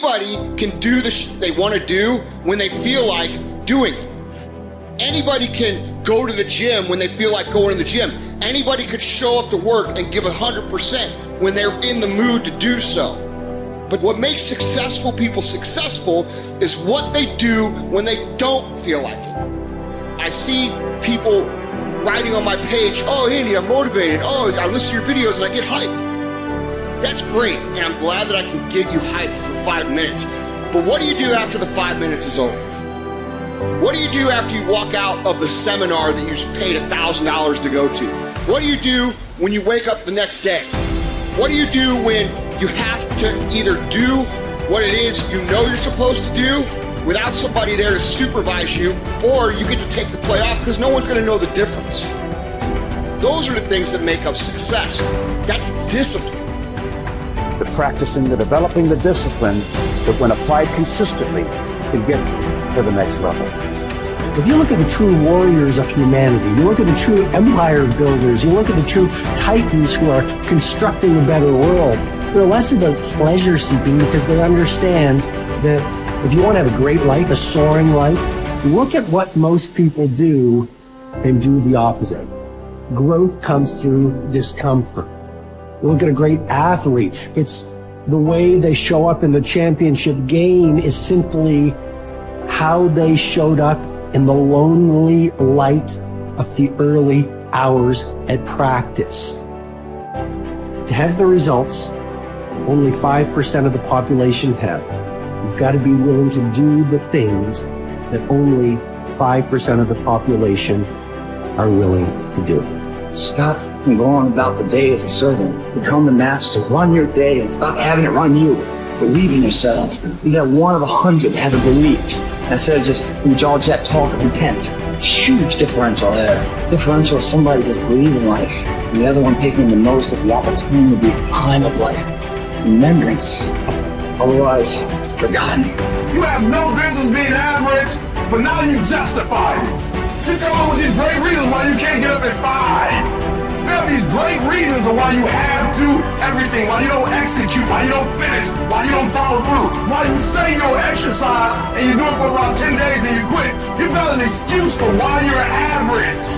Anybody can do the they want to do when they feel like doing it. Anybody can go to the gym when they feel like going to the gym. Anybody could show up to work and give 100% when they're in the mood to do so. But what makes successful people successful is what they do when they don't feel like it. I see people writing on my page, oh, Andy, I'm motivated. Oh, I listen to your videos and I get hyped. That's great, and I'm glad that I can get you hyped for 5 minutes. But what do you do after the 5 minutes is over? What do you do after you walk out of the seminar that you paid $1,000 to go to? What do you do when you wake up the next day? What do you do when you have to either do what it is you know you're supposed to do without somebody there to supervise you, or you get to take the play off because no one's gonna know the difference? Those are the things that make up success. That's discipline. The practicing, the developing the discipline that when applied consistently can get you to the next level. If you look at the true warriors of humanity, you look at the true empire builders, you look at the true titans who are constructing a better world, they're less about pleasure seeking because they understand that if you want to have a great life, a soaring life, look at what most people do and do the opposite. Growth comes through discomfort. You look at a great athlete, it's the way they show up in the championship game is simply how they showed up in the lonely light of the early hours at practice. To have the results only 5% of the population have, you've got to be willing to do the things that only 5% of the population are willing to do. Stop going about the day as a servant. Become the master. Run your day and stop having it run you. Believe in yourself. You got one of 100 that has a belief instead of just jaw jet talk of intent. Huge differential there. Differential is somebody just believing life, and the other one taking the most of the opportunity time of life. Remembrance, otherwise forgotten. You have no business being average, but now you justify it. You come up with these great reasons why you can't get up at 5. You have these great reasons of why you have to do everything, why you don't execute, why you don't finish, why you don't follow through, why you say you'll exercise and you do it for about 10 days and you quit. You've got an excuse for why you're average.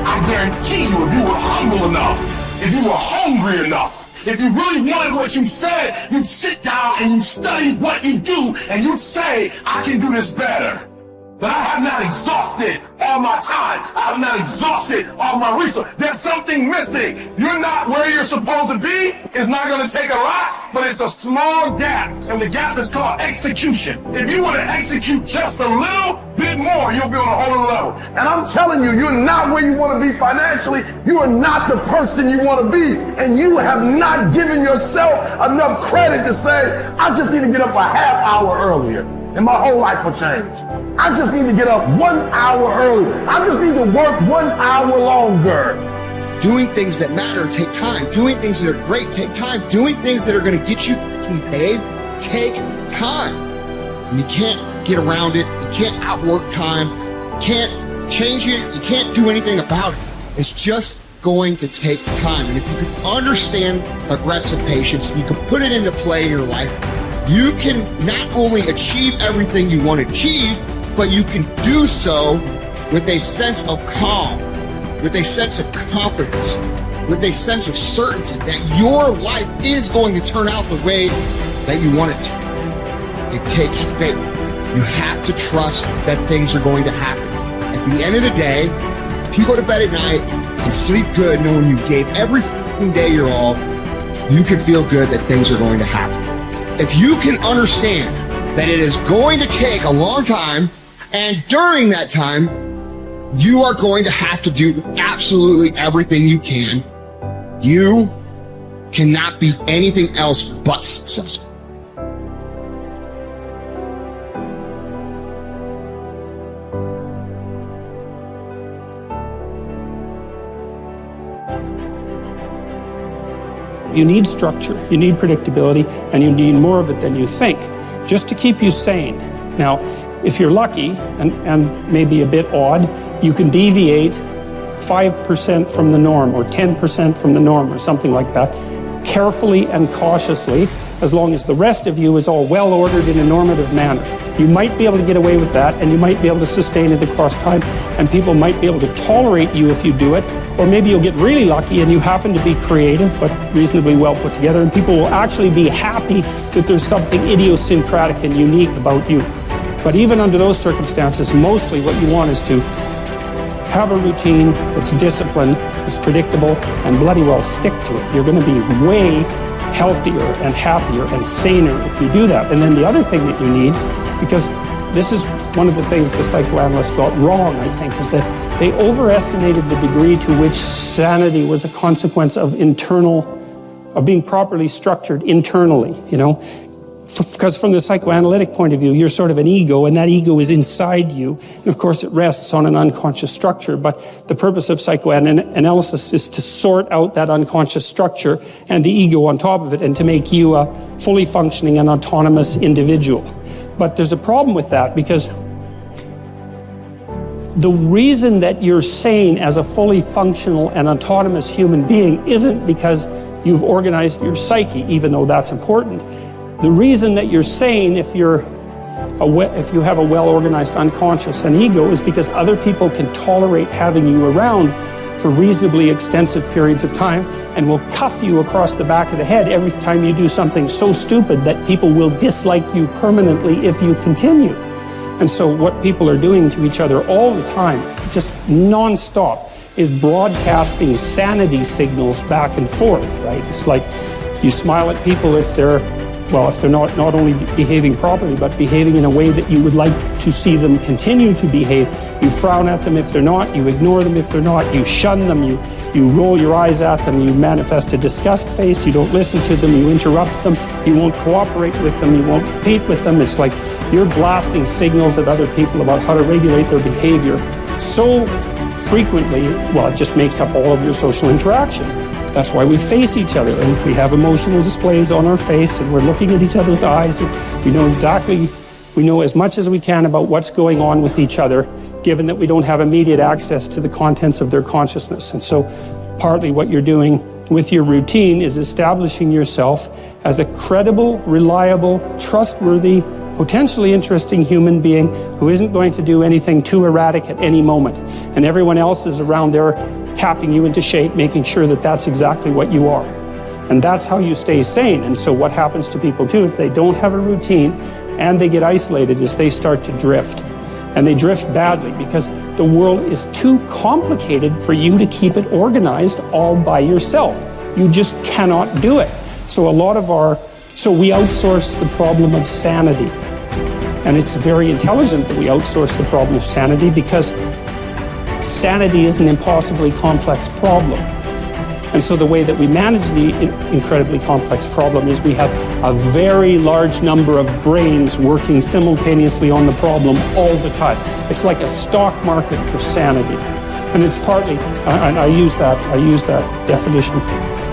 I guarantee you, if you were humble enough, if you were hungry enough, if you really wanted what you said, you'd sit down and you'd study what you do and you'd say, I can do this better. But I have not exhausted all my time. I have not exhausted all my resources. There's something missing. You're not where you're supposed to be. It's not going to take a lot, but it's a small gap. And the gap is called execution. If you want to execute just a little bit more, you'll be on a whole level. And I'm telling you, you're not where you want to be financially. You are not the person you want to be. And you have not given yourself enough credit to say, I just need to get up a half hour earlier, and my whole life will change. I just need to get up 1 hour earlier. I just need to work 1 hour longer. Doing things that matter take time. Doing things that are great take time. Doing things that are going to get you paid take time. And you can't get around it. You can't outwork time. You can't change it. You can't do anything about it. It's just going to take time. And if you can understand aggressive patience, you can put it into play in your life, you can not only achieve everything you want to achieve, but you can do so with a sense of calm, with a sense of confidence, with a sense of certainty that your life is going to turn out the way that you want it to. It takes faith. You have to trust that things are going to happen. At the end of the day, if you go to bed at night and sleep good knowing you gave every day your all, you can feel good that things are going to happen. If you can understand that it is going to take a long time, and during that time, you are going to have to do absolutely everything you can, you cannot be anything else but successful. You need structure, you need predictability, and you need more of it than you think, just to keep you sane. Now, if you're lucky, and maybe a bit odd, you can deviate 5% from the norm, or 10% from the norm, or something like that, carefully and cautiously, as long as the rest of you is all well ordered in a normative manner. You might be able to get away with that, and you might be able to sustain it across time, and people might be able to tolerate you if you do it, or maybe you'll get really lucky and you happen to be creative but reasonably well put together, and people will actually be happy that there's something idiosyncratic and unique about you. But even under those circumstances, mostly what you want is to have a routine that's disciplined, that's predictable, and bloody well stick to it. You're going to be way healthier and happier and saner if you do that. And then the other thing that you need, because this is one of the things the psychoanalysts got wrong, I think, is that they overestimated the degree to which sanity was a consequence of being properly structured internally, you know. Because from the psychoanalytic point of view, you're sort of an ego, and that ego is inside you. And of course, it rests on an unconscious structure. But the purpose of psychoanalysis is to sort out that unconscious structure and the ego on top of it, and to make you a fully functioning and autonomous individual. But there's a problem with that, because the reason that you're sane as a fully functional and autonomous human being isn't because you've organized your psyche, even though that's important. The reason that you're sane if you have a well-organized unconscious and ego is because other people can tolerate having you around for reasonably extensive periods of time and will cuff you across the back of the head every time you do something so stupid that people will dislike you permanently if you continue. And so what people are doing to each other all the time, just non-stop, is broadcasting sanity signals back and forth, right? It's like you smile at people if they're not only behaving properly, but behaving in a way that you would like to see them continue to behave. You frown at them if they're not, you ignore them if they're not, you shun them, you roll your eyes at them, you manifest a disgust face, you don't listen to them, you interrupt them, you won't cooperate with them, you won't compete with them. It's like you're blasting signals at other people about how to regulate their behavior so frequently, well, it just makes up all of your social interaction. That's why we face each other, and we have emotional displays on our face, and we're looking at each other's eyes, and we know as much as we can about what's going on with each other, given that we don't have immediate access to the contents of their consciousness. And so partly what you're doing with your routine is establishing yourself as a credible, reliable, trustworthy, potentially interesting human being who isn't going to do anything too erratic at any moment. And everyone else is around there tapping you into shape, making sure that that's exactly what you are. And that's how you stay sane. And so what happens to people too, if they don't have a routine and they get isolated, is they start to drift. And they drift badly because the world is too complicated for you to keep it organized all by yourself. You just cannot do it. So we outsource the problem of sanity. And it's very intelligent that we outsource the problem of sanity, because sanity is an impossibly complex problem. And so the way that we manage the incredibly complex problem is we have a very large number of brains working simultaneously on the problem all the time. It's like a stock market for sanity. And it's partly, and I use that definition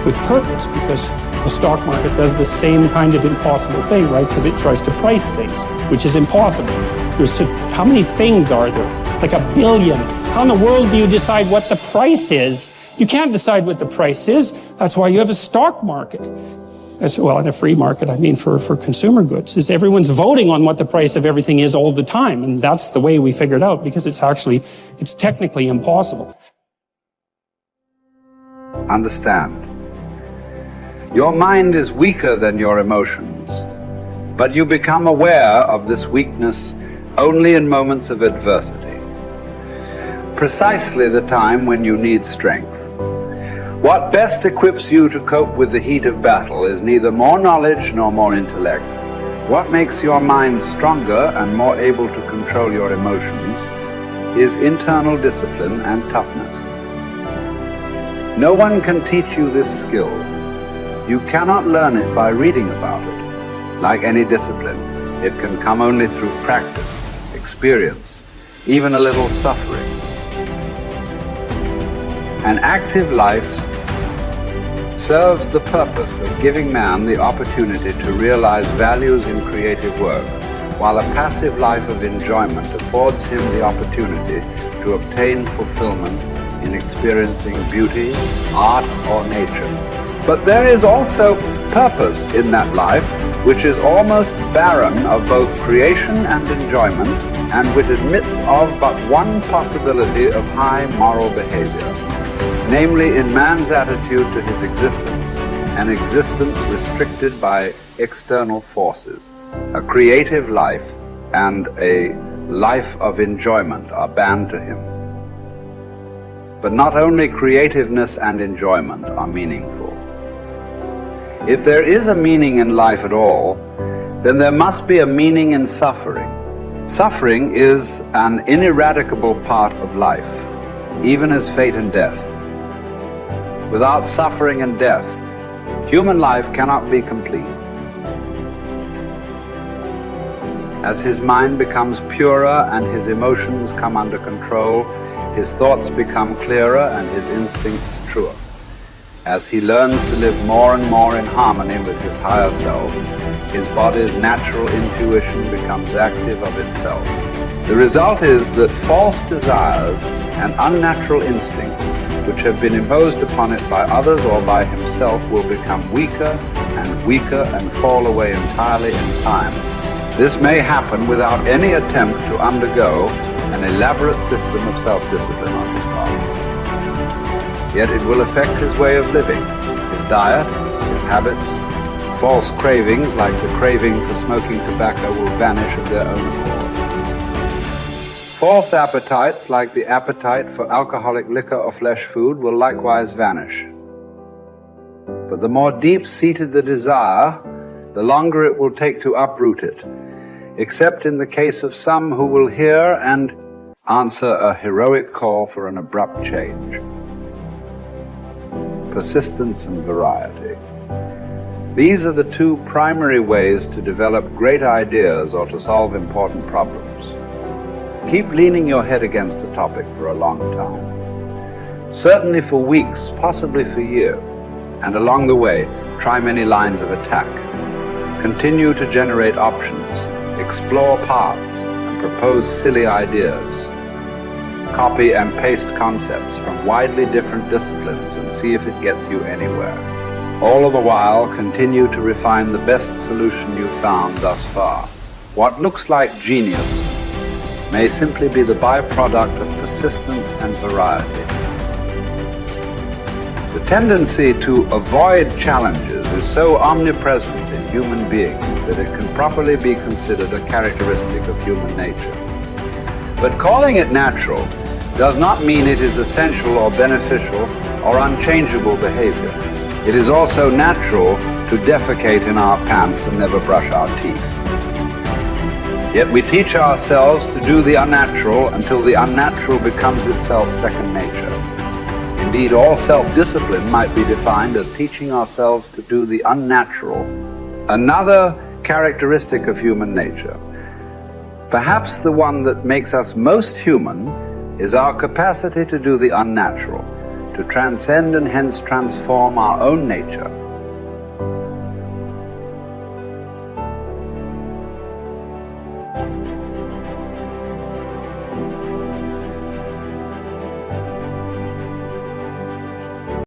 with purpose, because the stock market does the same kind of impossible thing, right? Because it tries to price things, which is impossible. How many things are there? Like 1 billion. How in the world do you decide what the price is? You can't decide what the price is. That's why you have a stock market. Well, in a free market, I mean for consumer goods, is everyone's voting on what the price of everything is all the time. And that's the way we figured out, because it's technically impossible. Understand. Your mind is weaker than your emotions, but you become aware of this weakness only in moments of adversity. Precisely the time when you need strength. What best equips you to cope with the heat of battle is neither more knowledge nor more intellect. What makes your mind stronger and more able to control your emotions is internal discipline and toughness. No one can teach you this skill. You cannot learn it by reading about it. Like any discipline, it can come only through practice, experience, even a little suffering. An active life serves the purpose of giving man the opportunity to realize values in creative work, while a passive life of enjoyment affords him the opportunity to obtain fulfillment in experiencing beauty, art, or nature. But there is also purpose in that life, which is almost barren of both creation and enjoyment, and which admits of but one possibility of high moral behavior, namely in man's attitude to his existence, an existence restricted by external forces. A creative life and a life of enjoyment are banned to him. But not only creativeness and enjoyment are meaningful. If there is a meaning in life at all, then there must be a meaning in suffering. Suffering is an ineradicable part of life, even as fate and death. Without suffering and death, human life cannot be complete. As his mind becomes purer and his emotions come under control, his thoughts become clearer and his instincts truer. As he learns to live more and more in harmony with his higher self, his body's natural intuition becomes active of itself. The result is that false desires and unnatural instincts, which have been imposed upon it by others or by himself, will become weaker and fall away entirely in time. This may happen without any attempt to undergo an elaborate system of self-discipline on his part. Yet it will affect his way of living, his diet, his habits. False cravings, like the craving for smoking tobacco, will vanish of their own accord. False appetites, like the appetite for alcoholic liquor or flesh food, will likewise vanish. But the more deep-seated the desire, the longer it will take to uproot it, except in the case of some who will hear and answer a heroic call for an abrupt change. Persistence and variety. These are the two primary ways to develop great ideas or to solve important problems. Keep leaning your head against a topic for a long time. Certainly for weeks, possibly for years. And along the way, try many lines of attack. Continue to generate options, explore paths, and propose silly ideas. Copy and paste concepts from widely different disciplines and see if it gets you anywhere. All the while, continue to refine the best solution you've found thus far. What looks like genius may simply be the byproduct of persistence and variety. The tendency to avoid challenges is so omnipresent in human beings that it can properly be considered a characteristic of human nature. But calling it natural does not mean it is essential or beneficial or unchangeable behavior. It is also natural to defecate in our pants and never brush our teeth. Yet we teach ourselves to do the unnatural until the unnatural becomes itself second nature. Indeed, all self-discipline might be defined as teaching ourselves to do the unnatural. Another characteristic of human nature, perhaps the one that makes us most human, is our capacity to do the unnatural, to transcend and hence transform our own nature.